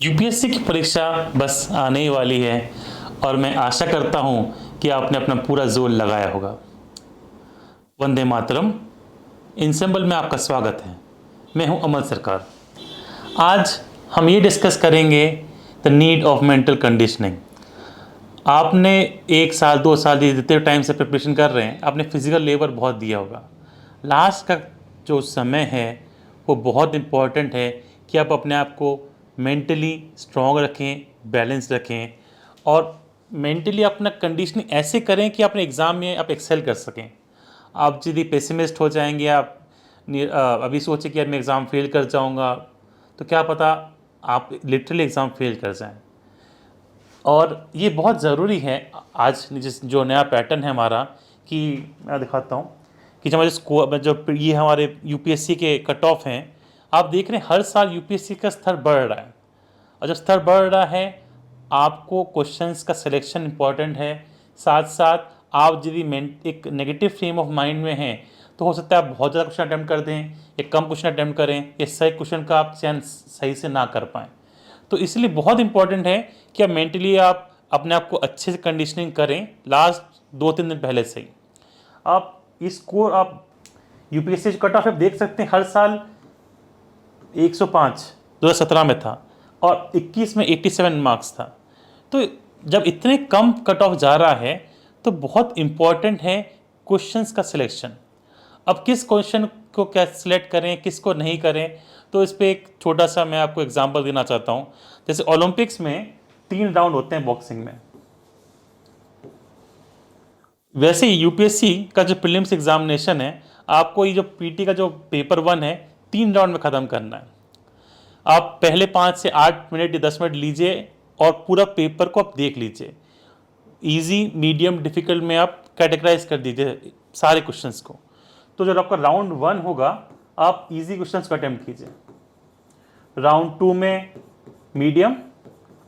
UPSC की परीक्षा बस आने ही वाली है और मैं आशा करता हूं कि आपने अपना पूरा जोर लगाया होगा। वंदे मातरम। इंसेंबल में आपका स्वागत है। मैं हूं अमल सरकार। आज हम ये डिस्कस करेंगे the need of mental conditioning. आपने 1 साल 2 साल जितने टाइम से प्रिपरेशन कर रहे हैं, आपने फिजिकल लेबर बहुत दिया होगा। लास्ट का जो समय है वो बहुत इम्पोर्टेंट है कि आप अपने आप को मेंटली स्ट्रॉन्ग रखें, बैलेंस रखें और मेंटली अपना कंडीशनिंग ऐसे करें कि अपने एग्ज़ाम में आप एक्सेल कर सकें। आप यदि पेसिमिस्ट हो जाएंगे, आप अभी सोचें कि यार मैं एग्ज़ाम फेल कर जाऊंगा, तो क्या पता आप लिटरली एग्ज़ाम फेल कर जाएं। और ये बहुत ज़रूरी है आज जिस जो नया पैटर्न है हमारा, कि मैं दिखाता हूँ कि जो हमारे स्कोर जो ये हमारे यूपीएससी के कट ऑफ हैं, आप देख रहे हैं हर साल यूपीएससी का स्तर बढ़ रहा है। और जब स्तर बढ़ रहा है, आपको क्वेश्चंस का सिलेक्शन इंपॉर्टेंट है। साथ साथ आप यदि एक नेगेटिव फ्रेम ऑफ माइंड में हैं, तो हो सकता है आप बहुत ज़्यादा क्वेश्चन अटैम्प्ट कर दें या कम क्वेश्चन अटैम्प्ट करें या सही क्वेश्चन का आप चयन सही से ना कर पाएँ। तो इसलिए बहुत इंपॉर्टेंट है कि आप मेंटली आप अपने आप को अच्छे से कंडीशनिंग करें लास्ट 2-3 दिन पहले से ही। आप इस स्कोर आप यूपीएससी कट ऑफ देख सकते हैं, हर साल 105 2017 में था और 21 में 87 मार्क्स था। तो जब इतने कम कट ऑफ जा रहा है, तो बहुत इंपॉर्टेंट है क्वेश्चंस का सिलेक्शन। अब किस क्वेश्चन को क्या सिलेक्ट करें, किसको नहीं करें, तो इस पर एक छोटा सा मैं आपको एग्जांपल देना चाहता हूं। जैसे ओलंपिक्स में 3 राउंड होते हैं बॉक्सिंग में, वैसे ही यूपीएससी का जो प्रीलिम्स एग्जामिनेशन है, आपको ये जो पीटी का जो पेपर 1 है, 3 राउंड में ख़त्म करना है। आप पहले 5 से 8 मिनट या 10 मिनट लीजिए और पूरा पेपर को आप देख लीजिए। इजी, मीडियम, डिफिकल्ट में आप कैटेगराइज कर दीजिए सारे क्वेश्चंस को। तो जब आपका राउंड 1 होगा, आप इजी क्वेश्चंस को अटेम्प्ट कीजिए, राउंड 2 में मीडियम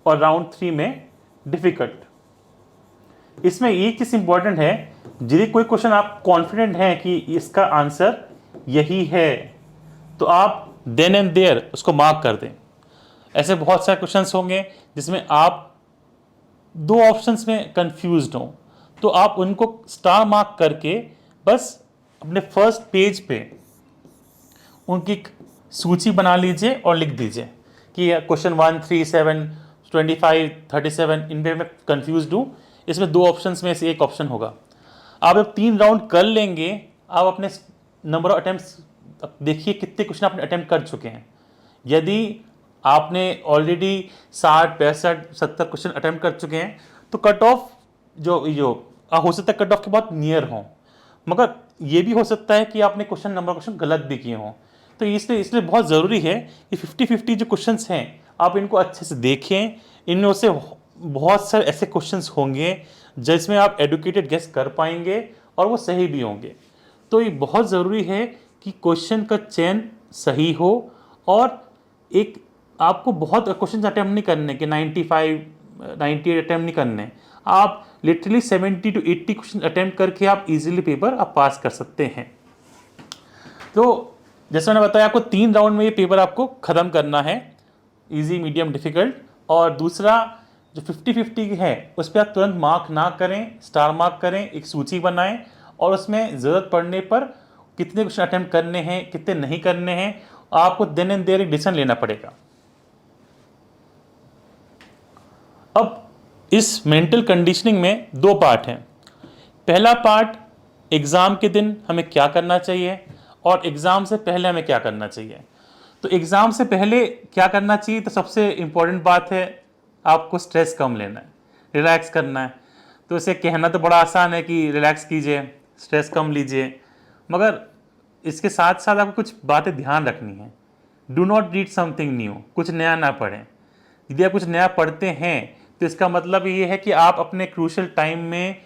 और राउंड 3 में डिफिकल्ट। इसमें एक चीज़ इंपॉर्टेंट है, यदि कोई क्वेश्चन आप कॉन्फिडेंट हैं कि इसका आंसर यही है, तो आप देन एंड देयर उसको मार्क कर दें। ऐसे बहुत सारे क्वेश्चंस होंगे जिसमें आप 2 ऑप्शंस में कंफ्यूज्ड हो, तो आप उनको स्टार मार्क करके बस अपने फर्स्ट पेज पे उनकी एक सूची बना लीजिए और लिख दीजिए कि क्वेश्चन 1, 3, 7, 25, 37 इन पे मैं कंफ्यूज हूँ, इसमें 2 ऑप्शंस में से एक ऑप्शन होगा। आप जब 3 राउंड कर लेंगे, आप अपने नंबर ऑफ अटेम्प्ट्स देखिए कितने क्वेश्चन आपने अटेम्प्ट कर चुके हैं। यदि आपने ऑलरेडी 60, 65, 70 क्वेश्चन अटेम्प्ट कर चुके हैं, तो कट ऑफ जो जो हो सकता है कट ऑफ के बहुत नियर हों, मगर ये भी हो सकता है कि आपने क्वेश्चन गलत भी किए हों। तो इसलिए इसलिए बहुत ज़रूरी है कि 50-50 जो क्वेश्चंस हैं, आप इनको अच्छे से देखें। इनमें से बहुत सारे ऐसे क्वेश्चंस होंगे जिसमें आप एडुकेटेड गेस कर पाएंगे और वो सही भी होंगे। तो ये बहुत ज़रूरी है कि क्वेश्चन का चयन सही हो और एक आपको बहुत क्वेश्चन अटैम्प्ट नहीं करने के 95 98 अटैम्प्ट नहीं करने। आप लिटरली 70 to 80 क्वेश्चन अटैम्प्ट करके आप इजीली पेपर आप पास कर सकते हैं। तो जैसे मैंने बताया, आपको 3 राउंड में ये पेपर आपको ख़त्म करना है, इजी, मीडियम, डिफिकल्ट। और दूसरा जो 50-50 है, उस पर आप तुरंत मार्क ना करें, स्टार मार्क करें, एक सूची बनाएं और उसमें ज़रूरत पड़ने पर कितने क्वेश्चन अटैम्प्ट करने हैं, कितने नहीं करने हैं, आपको देन एंड देयर एक डिसीजन लेना पड़ेगा। अब इस मेंटल कंडीशनिंग में 2 पार्ट हैं। पहला पार्ट, एग्ज़ाम के दिन हमें क्या करना चाहिए और एग्ज़ाम से पहले हमें क्या करना चाहिए। तो एग्ज़ाम से पहले क्या करना चाहिए, तो सबसे इम्पोर्टेंट बात है, आपको स्ट्रेस कम लेना है, रिलैक्स करना है। तो इसे कहना तो बड़ा आसान है कि रिलैक्स कीजिए, स्ट्रेस कम लीजिए, मगर इसके साथ साथ आपको कुछ बातें ध्यान रखनी है। Do not read something new, कुछ नया ना पढ़ें। यदि आप कुछ नया पढ़ते हैं, तो इसका मतलब ये है कि आप अपने क्रूशल टाइम में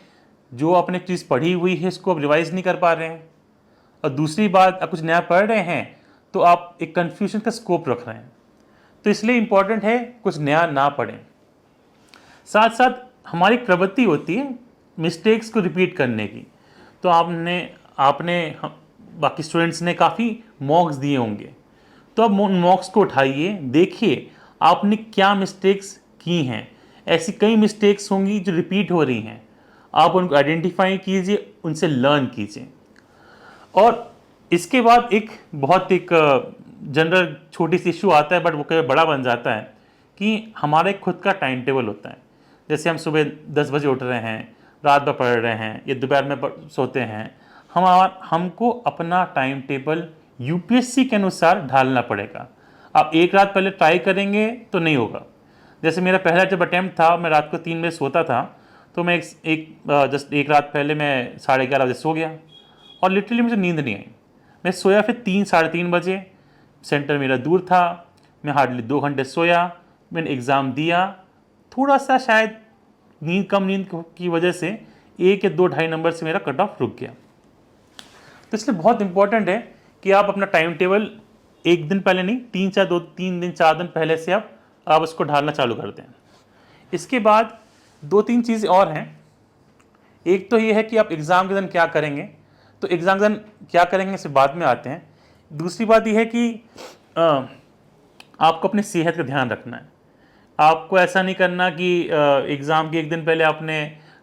जो आपने चीज़ पढ़ी हुई है, इसको आप रिवाइज नहीं कर पा रहे हैं। और दूसरी बात, आप कुछ नया पढ़ रहे हैं तो आप एक कन्फ्यूजन का स्कोप रख रहे हैं। तो इसलिए इंपॉर्टेंट है कुछ नया ना पढ़ें। साथ साथ हमारी प्रवृत्ति होती है मिस्टेक्स को रिपीट करने की। तो आपने आपने बाकी स्टूडेंट्स ने काफ़ी मॉक्स दिए होंगे, तो अब उन मॉक्स को उठाइए, देखिए आपने क्या मिस्टेक्स की हैं। ऐसी कई मिस्टेक्स होंगी जो रिपीट हो रही हैं, आप उनको आइडेंटिफाई कीजिए, उनसे लर्न कीजिए। और इसके बाद एक जनरल छोटी सी इशू आता है, बट वो कभी बड़ा बन जाता है, कि हमारा एक खुद का टाइम टेबल होता है। जैसे हम सुबह 10 बजे उठ रहे हैं, रात भर पढ़ रहे हैं या दोपहर में सोते हैं, हमको अपना टाइम टेबल यूपीएससी के अनुसार ढालना पड़ेगा। आप एक रात पहले ट्राई करेंगे तो नहीं होगा। जैसे मेरा पहला जब अटैम्प्ट था, मैं रात को 3 बजे सोता था, तो मैं जस्ट एक रात पहले मैं 11:30 बजे सो गया और लिटरली मुझे नींद नहीं आई। मैं सोया फिर 3-3:30 बजे। सेंटर मेरा दूर था, मैं हार्डली 2 घंटे सोया, मैंने एग्ज़ाम दिया। थोड़ा सा शायद कम नींद की वजह से 1 या 2 ढाई नंबर से मेरा कट ऑफ रुक गया। तो इसलिए बहुत इंपॉर्टेंट है कि आप अपना टाइम टेबल एक दिन पहले नहीं, 3 दिन 4 दिन पहले से आप उसको ढालना चालू कर दें। इसके बाद 2-3 चीज़ें और हैं। एक तो ये है कि आप एग्ज़ाम के दिन क्या करेंगे, तो एग्ज़ाम के दिन क्या करेंगे इसे बाद में आते हैं। दूसरी बात यह है कि आपको अपनी सेहत का ध्यान रखना है। आपको ऐसा नहीं करना कि एग्ज़ाम के एक दिन पहले आपने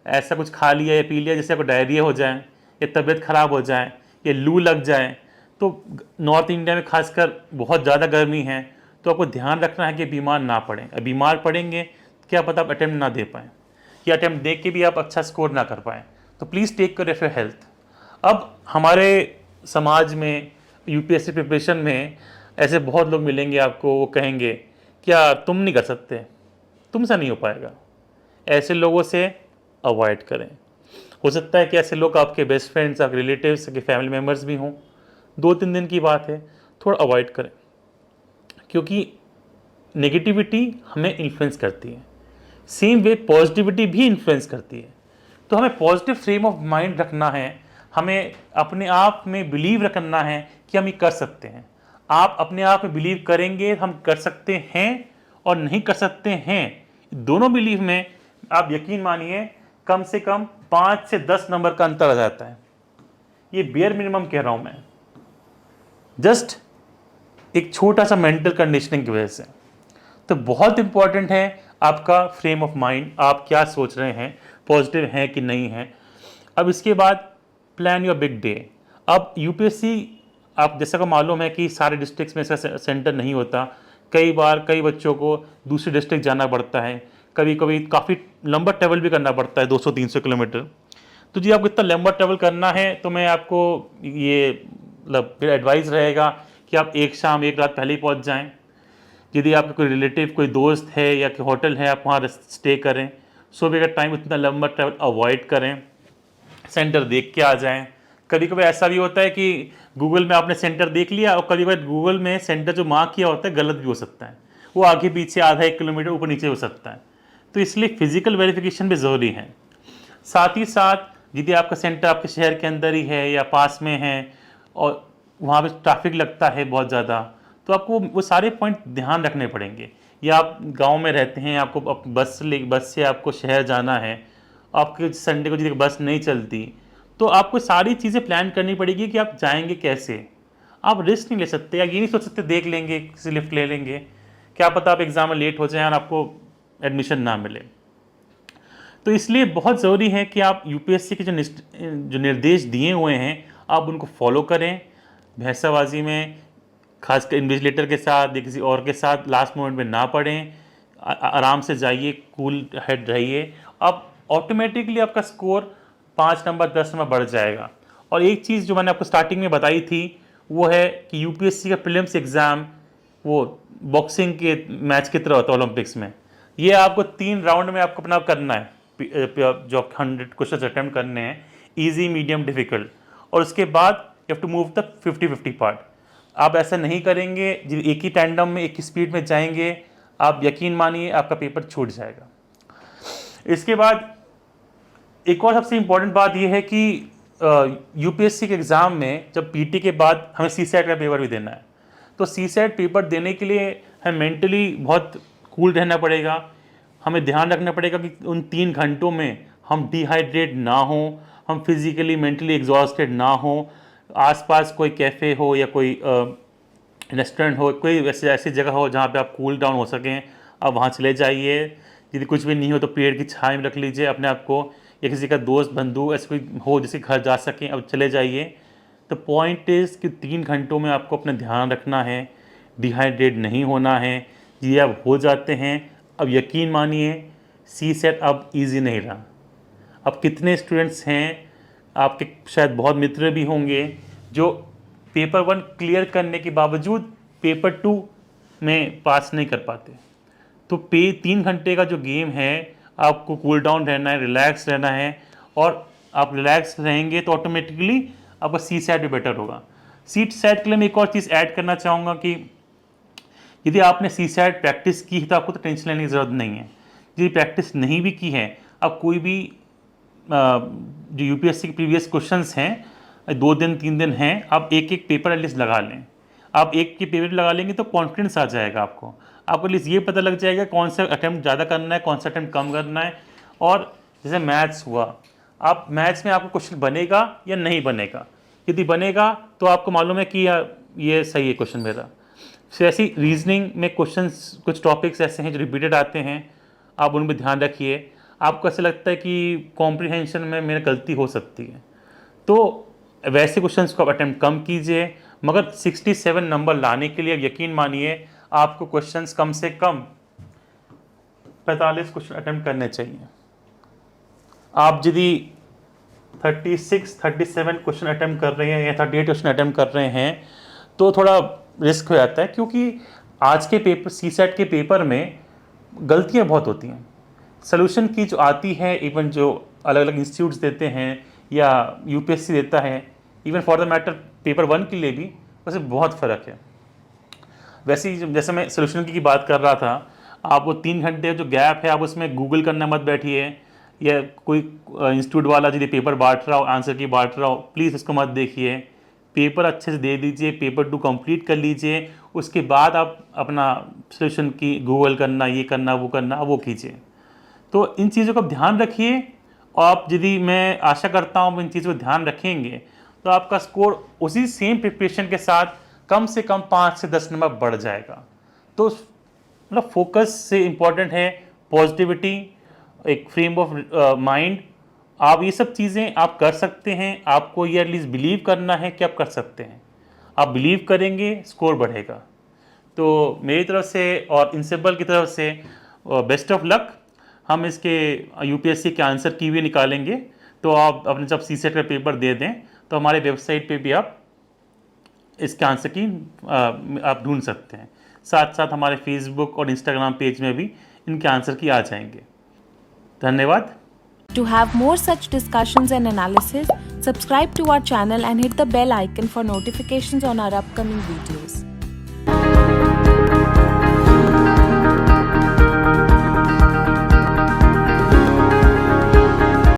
ऐसा कुछ खा लिया या पी लिया जिससे आपको डायरिया हो जाए या तबीयत ख़राब हो जाए या लू लग जाए। तो नॉर्थ इंडिया में खासकर बहुत ज़्यादा गर्मी है, तो आपको ध्यान रखना है कि बीमार ना पड़ें। बीमार पड़ेंगे क्या पता आप अटैम्प्ट ना दे पाएँ, या अटैम्प्ट दे के भी आप अच्छा स्कोर ना कर पाएँ। तो please take care of your health. अब हमारे समाज में यूपीएससी प्रिपरेशन में ऐसे बहुत लोग मिलेंगे आपको, वो कहेंगे क्या तुम नहीं कर सकते, तुमसे नहीं हो पाएगा। ऐसे लोगों से अवॉइड करें। हो सकता है कि ऐसे लोग आपके बेस्ट फ्रेंड्स, आपके रिलेटिव्स, आपके फैमिली मेम्बर्स भी हों। 2-3 दिन की बात है, थोड़ा अवॉइड करें, क्योंकि नेगेटिविटी हमें इन्फ्लुएंस करती है, सेम वे पॉजिटिविटी भी इन्फ्लुएंस करती है। तो हमें पॉजिटिव फ्रेम ऑफ माइंड रखना है, हमें अपने आप में बिलीव रखना है कि हम ये कर सकते हैं। आप अपने आप में बिलीव करेंगे हम कर सकते हैं, और नहीं कर सकते हैं, दोनों बिलीव में आप यकीन मानिए कम से कम 5 से 10 नंबर का अंतर आ जाता है। ये बेयर मिनिमम कह रहा हूं मैं, जस्ट एक छोटा सा मेंटल कंडीशनिंग की वजह से। तो बहुत इंपॉर्टेंट है आपका फ्रेम ऑफ माइंड, आप क्या सोच रहे हैं, पॉजिटिव हैं कि नहीं हैं। अब इसके बाद प्लान योर बिग डे। अब यूपीएससी, आप जैसा को मालूम है कि सारे डिस्ट्रिक्ट्स में इसका सेंटर नहीं होता। कई बार कई बच्चों को दूसरे डिस्ट्रिक्ट जाना पड़ता है, कभी कभी काफ़ी लंबा ट्रैवल भी करना पड़ता है, 200-300 किलोमीटर। तो जी आपको इतना लंबा ट्रैवल करना है, तो मैं आपको ये मतलब एडवाइस रहेगा कि आप एक शाम एक रात पहले ही पहुंच जाएं। यदि आपका कोई रिलेटिव, कोई दोस्त है या कोई होटल है, आप वहाँ स्टे करें। सुबह का टाइम इतना लंबा ट्रैवल अवॉइड करें, सेंटर देख के आ जाएं। कभी कभी ऐसा भी होता है कि गूगल में आपने सेंटर देख लिया, और कभी कभी गूगल में सेंटर जो मार्क किया होता है गलत भी हो सकता है, वो आगे पीछे आधा 1 किलोमीटर ऊपर नीचे हो सकता है। तो इसलिए फिजिकल वेरिफिकेशन भी ज़रूरी है। साथ ही साथ यदि आपका सेंटर आपके शहर के अंदर ही है या पास में है और वहाँ पे ट्रैफिक लगता है बहुत ज़्यादा, तो आपको वो सारे पॉइंट ध्यान रखने पड़ेंगे। या आप गांव में रहते हैं, आपको बस से आपको शहर जाना है, आपके संडे को यदि बस नहीं चलती, तो आपको सारी चीज़ें प्लान करनी पड़ेगी कि आप जाएंगे कैसे। आप रिस्क नहीं ले सकते, या ये नहीं सोच सकते देख लेंगे किसी लिफ्ट ले लेंगे, क्या पता आप एग्ज़ाम में लेट हो जाएं और आपको एडमिशन ना मिले। तो इसलिए बहुत ज़रूरी है कि आप यूपीएससी के जो निर्देश दिए हुए हैं आप उनको फॉलो करें। बहसाबाजी में खासकर इन्विजिलेटर के साथ या किसी और के साथ लास्ट मोमेंट में ना पढ़ें, आराम से जाइए, कूल हेड रहिए। अब ऑटोमेटिकली आपका स्कोर 5 नंबर 10 नंबर बढ़ जाएगा। और एक चीज़ जो मैंने आपको स्टार्टिंग में बताई थी वो है कि यूपीएससी का प्रीलिम्स एग्ज़ाम वो बॉक्सिंग के मैच की तरह होता है ओलंपिक्स में। ये आपको 3 राउंड में आपको अपना करना है, जो 100 क्वेश्चन अटैम्प्ट करने हैं, ईजी, मीडियम, डिफिकल्ट, और उसके बाद you have to move the 50-50 part. आप ऐसा नहीं करेंगे, एक ही टैंडम में एक ही स्पीड में जाएंगे, आप यकीन मानिए आपका पेपर छूट जाएगा। इसके बाद एक और सबसे इम्पॉर्टेंट बात यह है कि यूपीएससी के एग्ज़ाम में जब पीटी के बाद हमें सीसैट का पेपर भी देना है, तो सीसैट पेपर देने के लिए हमें मेंटली बहुत कूल रहना पड़ेगा। हमें ध्यान रखना पड़ेगा कि उन 3 घंटों में हम डिहाइड्रेट ना हो, हम फिजिकली मेंटली एग्जॉस्टेड ना हो, आसपास कोई कैफ़े हो या कोई रेस्टोरेंट हो, कोई वैसे ऐसी जगह हो जहाँ पे आप कूल डाउन हो सकें, आप वहाँ चले जाइए। यदि कुछ भी नहीं हो तो पेड़ की छाया में रख लीजिए अपने आप को, या किसी का दोस्त बंधु ऐसे कोई हो जिसके घर जा सकें, अब चले जाइए। तो पॉइंट इज़ कि 3 घंटों में आपको अपना ध्यान रखना है, डिहाइड्रेट नहीं होना है। ये अब हो जाते हैं, अब यकीन मानिए सी सेट अब ईजी नहीं रहा। अब कितने स्टूडेंट्स हैं, आपके शायद बहुत मित्र भी होंगे जो पेपर 1 क्लियर करने के बावजूद पेपर 2 में पास नहीं कर पाते। तो 3 घंटे का जो गेम है, आपको कूल डाउन रहना है, रिलैक्स रहना है, और आप रिलैक्स रहेंगे तो ऑटोमेटिकली आपका सी सेट भी बेटर होगा। सी सेट के लिए मैं एक और चीज़ ऐड करना चाहूँगा कि यदि आपने सी सेट प्रैक्टिस की है तो आपको तो टेंशन लेने की ज़रूरत नहीं है। यदि प्रैक्टिस नहीं भी की है, आप कोई भी जो यूपीएससी के प्रीवियस क्वेश्चंस हैं, 2 दिन 3 दिन हैं, आप एक एक पेपर एटलीस्ट लगा लें। आप एक के पेपर लगा लेंगे तो कॉन्फिडेंस आ जाएगा आपको एटलीस्ट ये पता लग जाएगा कौन सा अटैम्प्ट ज़्यादा करना है, कौन सा अटैम्प्ट कम करना है। और जैसे मैथ्स हुआ, आप मैथ्स में आपको क्वेश्चन बनेगा या नहीं बनेगा, यदि बनेगा तो आपको मालूम है कि ये सही है क्वेश्चन मेरा। सो ऐसी रीजनिंग में क्वेश्चंस, कुछ टॉपिक्स ऐसे हैं जो रिपीटेड आते हैं, आप उन पर ध्यान रखिए। आपको ऐसा लगता है कि कॉम्प्रिहेंशन में मेरी गलती हो सकती है, तो वैसे क्वेश्चंस को आप अटैम्प्ट कम कीजिए। मगर 67 नंबर लाने के लिए यकीन मानिए आपको क्वेश्चंस कम से कम 45 क्वेश्चन अटैम्प्ट करने चाहिए। आप यदि 37 क्वेश्चन अटैम्प्ट कर रहे हैं या 38 क्वेश्चन अटैम्प्ट कर रहे हैं तो थोड़ा रिस्क हो जाता है, क्योंकि आज के पेपर, सी सेट के पेपर में गलतियां बहुत होती हैं। सोल्यूशन की जो आती है, इवन जो अलग अलग इंस्टीट्यूट्स देते हैं या यूपीएससी देता है, even for the matter paper 1 के लिए भी, वैसे बहुत फ़र्क है। वैसे ही जैसे मैं सोल्यूशन की बात कर रहा था, आप वो 3 घंटे जो गैप है, आप उसमें गूगल करना मत बैठिए, या कोई इंस्टीट्यूट वाला यदि पेपर बांट रहा हो, आंसर की बांट रहा हो, प्लीज़ इसको मत देखिए। पेपर अच्छे से दे दीजिए, पेपर 2 कंप्लीट कर लीजिए, उसके बाद आप अपना सोल्यूशन की गूगल करना, ये करना, वो कीजिए। तो इन चीज़ों का ध्यान रखिए, और आप यदि, मैं आशा करता हूँ इन चीज़ों को ध्यान रखेंगे तो आपका स्कोर उसी सेम प्रिपरेशन के साथ कम से कम 5 से 10 नंबर बढ़ जाएगा। तो मतलब फोकस से इम्पॉर्टेंट है पॉजिटिविटी, एक फ्रेम ऑफ माइंड। आप ये सब चीज़ें आप कर सकते हैं, आपको ये एटलीस्ट बिलीव करना है कि आप कर सकते हैं। आप बिलीव करेंगे, स्कोर बढ़ेगा। तो मेरी तरफ से और इंसेबल की तरफ से बेस्ट ऑफ लक। हम इसके यूपीएससी के आंसर की भी निकालेंगे, तो आप अपने जब सी सेट का पेपर दे दें तो हमारे वेबसाइट पे भी आप इसके आंसर की आप ढूंढ सकते हैं। साथ साथ हमारे फेसबुक और इंस्टाग्राम पेज में भी इनके आंसर की आ जाएंगे। धन्यवाद। To have more such discussions and analysis, subscribe to our channel and hit the bell icon for notifications on our upcoming videos.